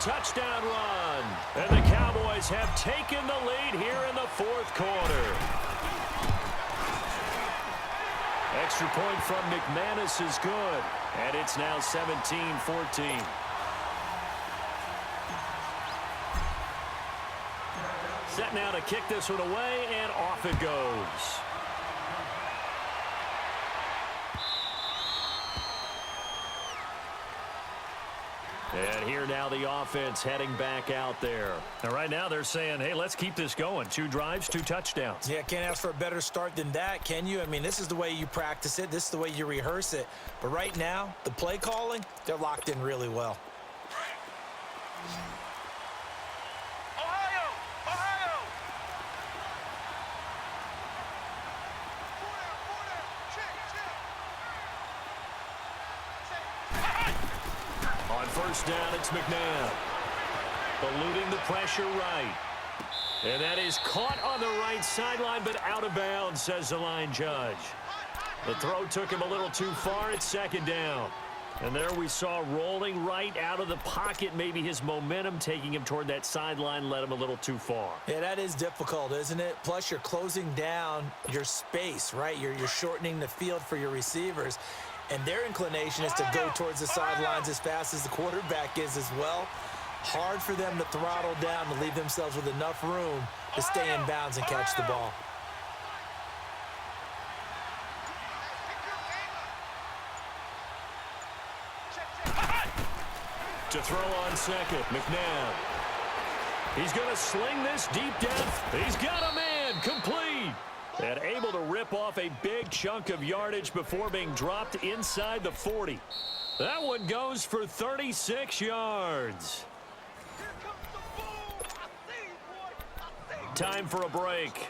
touchdown run. And the Cowboys have taken the lead here in the fourth quarter. Extra point from McManus is good. And it's now 17-14. Set now to kick this one away, and off it goes. And here now the offense heading back out there. And right now they're saying, hey, let's keep this going. 2 drives, 2 touchdowns. Yeah, can't ask for a better start than that, can you? I mean, this is the way you practice it. This is the way you rehearse it. But right now, the play calling, they're locked in really well. First down, it's McNabb. Eluding the pressure right. And that is caught on the right sideline, but out of bounds, says the line judge. The throw took him a little too far. It's second down. And there we saw rolling right out of the pocket. Maybe his momentum taking him toward that sideline led him a little too far. Yeah, that is difficult, isn't it? Plus, you're closing down your space, right? You're shortening the field for your receivers. And their inclination is to go towards the sidelines as fast as the quarterback is as well. Hard for them to throttle down to leave themselves with enough room to stay in bounds and catch the ball. To throw on second, McNabb. He's going to sling this deep down. He's got a man, complete. And able to rip off a big chunk of yardage before being dropped inside the 40. That one goes for 36 yards. Time for a break.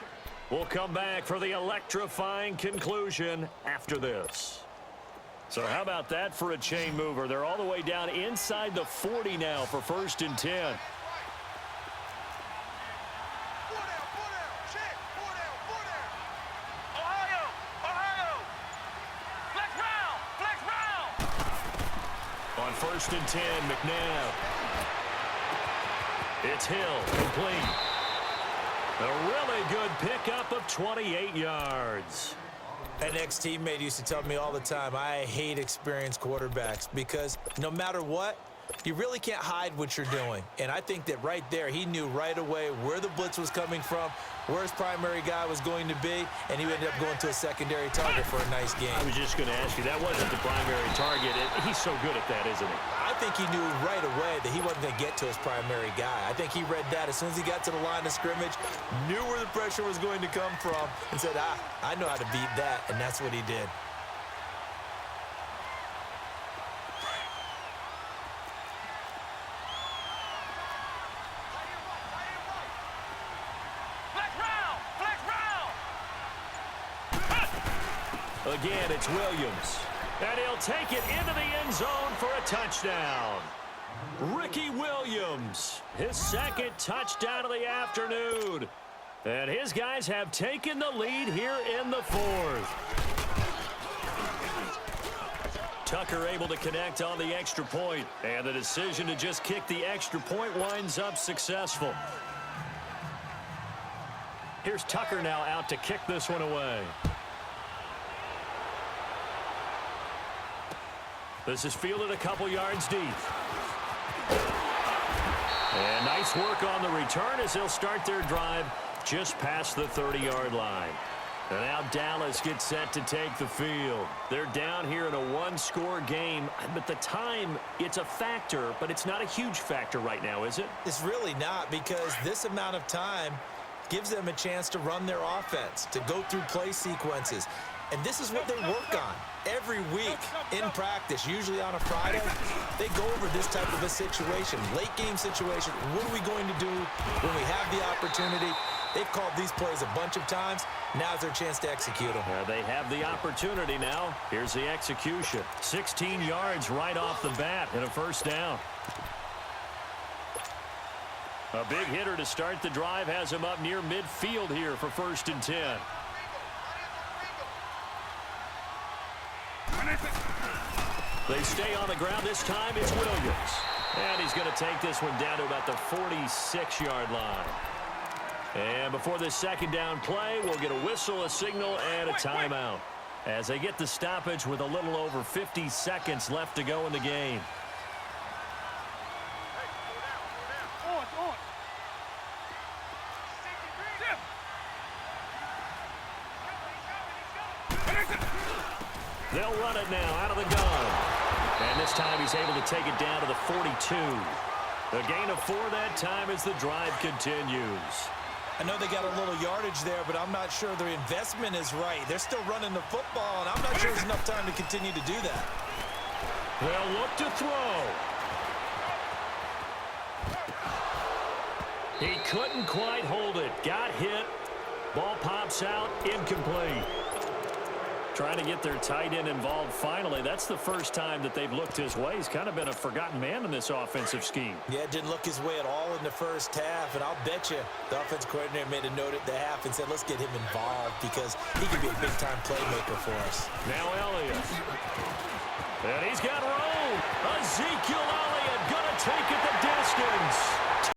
We'll come back for the electrifying conclusion after this. So how about that for a chain mover? They're all the way down inside the 40 now for 1st and 10. On 1st and 10, McNabb. It's Hill, complete. A really good pickup of 28 yards. An ex-teammate used to tell me all the time, I hate experienced quarterbacks because no matter what, you really can't hide what you're doing. And I think that right there, he knew right away where the blitz was coming from, where his primary guy was going to be, and he ended up going to a secondary target for a nice game. I was just going to ask you, that wasn't the primary target. He's so good at that, isn't he? I think he knew right away that he wasn't going to get to his primary guy. I think he read that as soon as he got to the line of scrimmage, knew where the pressure was going to come from, and said, I know how to beat that, and that's what he did. Again, it's Williams. And he'll take it into the end zone for a touchdown. Ricky Williams, his 2nd touchdown of the afternoon. And his guys have taken the lead here in the 4th. Tucker able to connect on the extra point. And the decision to just kick the extra point winds up successful. Here's Tucker now out to kick this one away. This is fielded a couple yards deep. And nice work on the return as they'll start their drive just past the 30-yard line. And now Dallas gets set to take the field. They're down here in a 1-score game. But the time, it's a factor, but it's not a huge factor right now, is it? It's really not, because this amount of time gives them a chance to run their offense, to go through play sequences. And this is what they work on every week in practice, usually on a Friday. They go over this type of a situation, late game situation. What are we going to do when we have the opportunity? They've called these plays a bunch of times. Now's their chance to execute them. They have the opportunity now. Here's the execution. 16 yards right off the bat and a 1st down. A big hitter to start the drive has him up near midfield here for 1st and 10. They stay on the ground. This time it's Williams. And he's going to take this one down to about the 46-yard line. And before this second down play, we'll get a whistle, a signal, and a timeout as they get the stoppage with a little over 50 seconds left to go in the game. They'll run it now out of the gun. And this time he's able to take it down to the 42. A gain of 4 that time as the drive continues. I know they got a little yardage there, but I'm not sure their investment is right. They're still running the football, and I'm not sure there's enough time to continue to do that. They'll look to throw. He couldn't quite hold it. Got hit. Ball pops out. Incomplete. Trying to get their tight end involved finally. That's the first time that they've looked his way. He's kind of been a forgotten man in this offensive scheme. Yeah, didn't look his way at all in the first half, and I'll bet you the offensive coordinator made a note at the half and said, let's get him involved because he could be a big-time playmaker for us. Now Elliott. And he's got room. Ezekiel Elliott going to take it the distance.